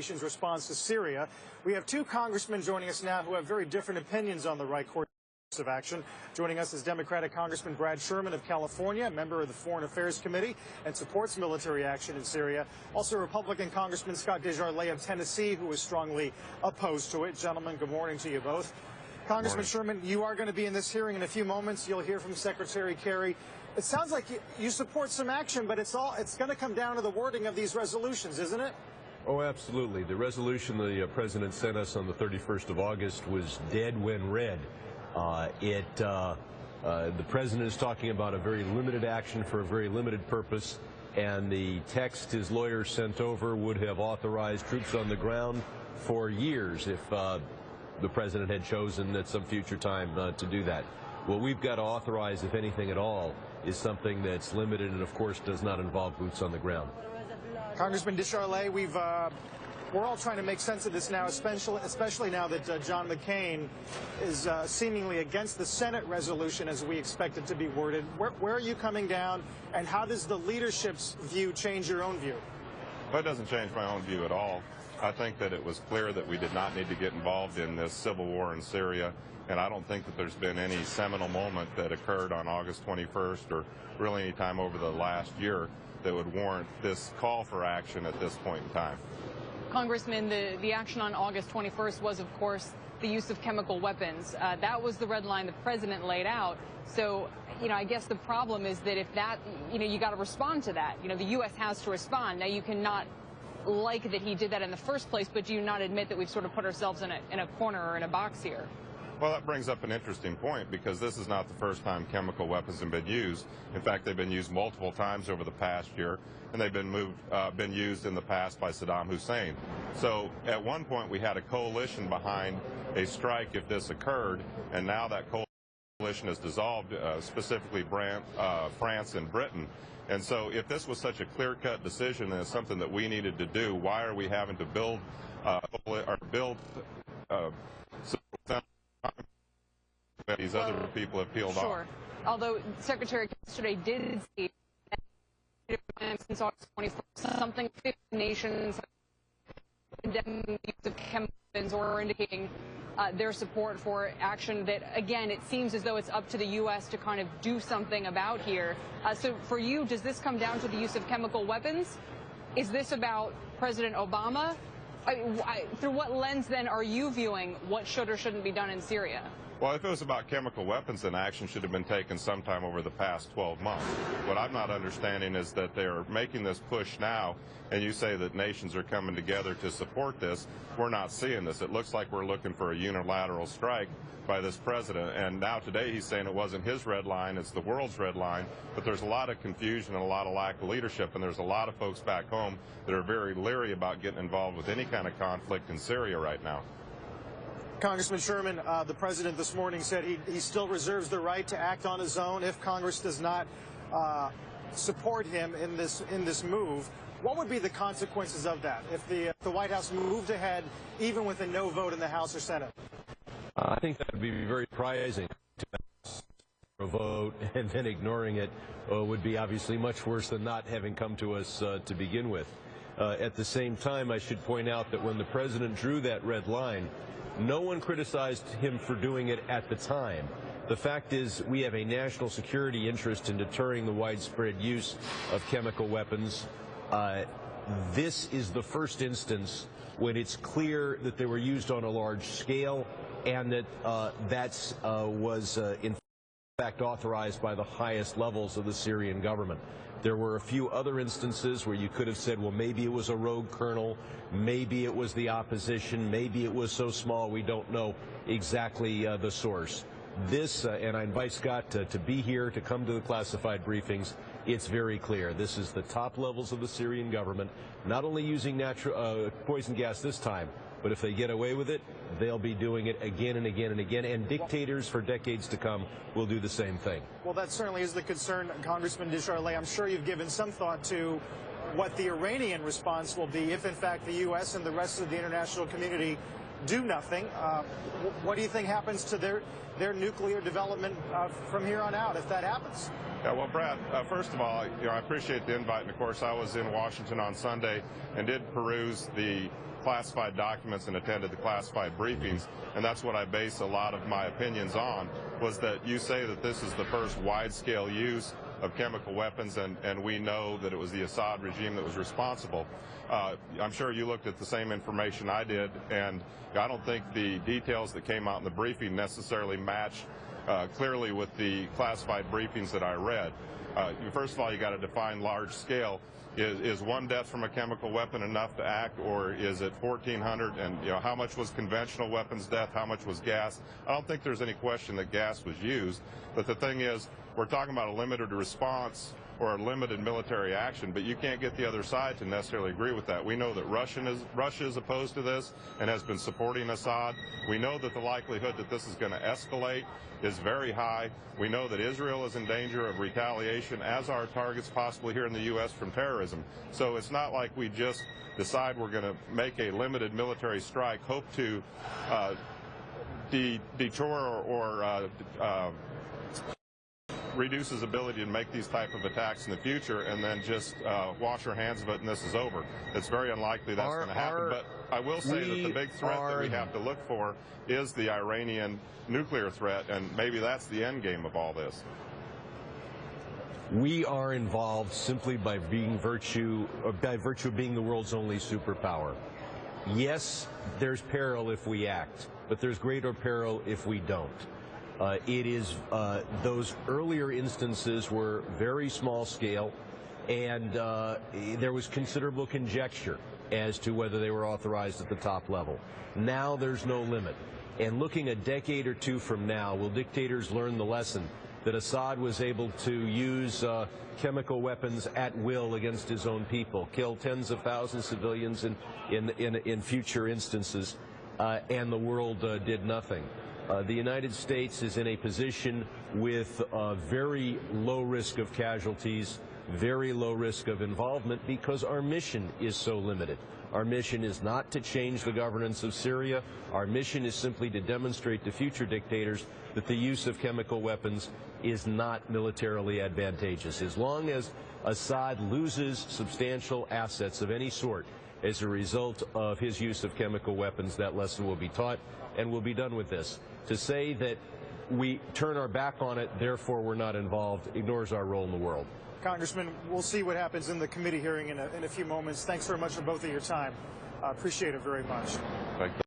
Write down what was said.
nation's response to Syria. We have two congressmen joining us now who have very different opinions on the right course of action. Joining us is Democratic Congressman Brad Sherman of California, a member of the Foreign Affairs Committee and supports military action in Syria. Also Republican Congressman Scott DesJarlais of Tennessee, who is strongly opposed to it. Gentlemen, good morning to you both. Congressman Sherman, you are going to be in this hearing in a few moments. You'll hear from Secretary Kerry. It sounds like you support some action, but it's going to come down to the wording of these resolutions, isn't it? Oh, absolutely. The resolution the president sent us on the 31st of August was dead when read. The president is talking about a very limited action for a very limited purpose, and the text his lawyer sent over would have authorized troops on the ground for years if the president had chosen at some future time to do that. What we've got to authorize, if anything at all, is something that's limited and, of course, does not involve boots on the ground. Congressman DesJarlais, we're all trying to make sense of this now, especially now that John McCain is seemingly against the Senate resolution as we expect it to be worded. Where are you coming down, and how does the leadership's view change your own view? Well, it doesn't change my own view at all. I think that it was clear that we did not need to get involved in this civil war in Syria, and I don't think that there's been any seminal moment that occurred on August 21st or really any time over the last year that would warrant this call for action at this point in time. Congressman, the action on August 21st was, of course, the use of chemical weapons. That was the red line the president laid out. So, I guess the problem is that if that, you got to respond to that. The U.S. has to respond. Now, you cannot like that he did that in the first place, but do you not admit that we've sort of put ourselves in a corner or in a box here? Well, that brings up an interesting point, because this is not the first time chemical weapons have been used. In fact, they've been used multiple times over the past year, and they've been used in the past by Saddam Hussein. So at one point we had a coalition behind a strike if this occurred, and now that coalition is dissolved, specifically France and Britain. And so if this was such a clear-cut decision and it's something that we needed to do, why are we having to build these other people have peeled off? Sure. Although Secretary yesterday did say that since August 24th, something 50 nations condemning the use of chemical weapons or indicating their support for action that, again, it seems as though it's up to the U.S. to kind of do something about here. So for you, does this come down to the use of chemical weapons? Is this about President Obama? Through what lens, then, are you viewing what should or shouldn't be done in Syria? Well, if it was about chemical weapons, then action should have been taken sometime over the past 12 months. What I'm not understanding is that they're making this push now, and you say that nations are coming together to support this. We're not seeing this. It looks like we're looking for a unilateral strike by this president, and now today he's saying it wasn't his red line, it's the world's red line. But there's a lot of confusion and a lot of lack of leadership, and there's a lot of folks back home that are very leery about getting involved with any kind of conflict in Syria right now. Congressman Sherman, the president this morning said he still reserves the right to act on his own if Congress does not support him in this move. What would be the consequences of that if the White House moved ahead even with a no vote in the House or Senate? I think that would be very surprising. A vote and then ignoring it would be obviously much worse than not having come to us to begin with. At the same time, I should point out that when the president drew that red line, no one criticized him for doing it at the time. The fact is, we have a national security interest in deterring the widespread use of chemical weapons. This is the first instance when it's clear that they were used on a large scale and that was in fact authorized by the highest levels of the Syrian government. There were a few other instances where you could have said, well, maybe it was a rogue colonel, maybe it was the opposition, maybe it was so small we don't know exactly the source. This, and I invite Scott to be here to come to the classified briefings, it's very clear. This is the top levels of the Syrian government, not only using poison gas this time, but if they get away with it, they'll be doing it again and again and again, and dictators for decades to come will do the same thing. Well, that certainly is the concern, Congressman DesJarlais. I'm sure you've given some thought to what the Iranian response will be if, in fact, the U.S. and the rest of the international community do nothing. What do you think happens to their nuclear development from here on out if that happens? Yeah, well, Brad, first of all, I appreciate the invite, and of course I was in Washington on Sunday and did peruse the classified documents and attended the classified briefings, and that's what I base a lot of my opinions on, was that you say that this is the first wide-scale use of chemical weapons, and we know that it was the Assad regime that was responsible. I'm sure you looked at the same information I did, and I don't think the details that came out in the briefing necessarily match clearly with the classified briefings that I read. First of all, you got to define large scale. Is one death from a chemical weapon enough to act, or is it 1,400? And how much was conventional weapons death? How much was gas? I don't think there's any question that gas was used. But the thing is, we're talking about a limited response or a limited military action, but you can't get the other side to necessarily agree with that. We know that Russia is opposed to this and has been supporting Assad. We know that the likelihood that this is going to escalate is very high. We know that Israel is in danger of retaliation, as are targets possibly here in the U.S. from terrorism. So it's not like we just decide we're going to make a limited military strike, hope to deter or reduce his ability to make these type of attacks in the future, and then just wash our hands of it and this is over. It's very unlikely that's going to happen. But I will say that the big threat that we have to look for is the Iranian nuclear threat, and maybe that's the end game of all this. We are involved simply by virtue of being the world's only superpower. Yes, there's peril if we act, but there's greater peril if we don't. Those earlier instances were very small scale, and there was considerable conjecture as to whether they were authorized at the top level. Now there's no limit. And looking a decade or two from now, will dictators learn the lesson that Assad was able to use chemical weapons at will against his own people, kill tens of thousands of civilians in future instances, and the world did nothing? The United States is in a position with very low risk of casualties, very low risk of involvement, because our mission is so limited. Our mission is not to change the governance of Syria. Our mission is simply to demonstrate to future dictators that the use of chemical weapons is not militarily advantageous. As long as Assad loses substantial assets of any sort as a result of his use of chemical weapons, that lesson will be taught, and we'll be done with this. To say that we turn our back on it, therefore we're not involved, ignores our role in the world. Congressman, we'll see what happens in the committee hearing in a few moments. Thanks very much for both of your time. Appreciate it very much. Thank you.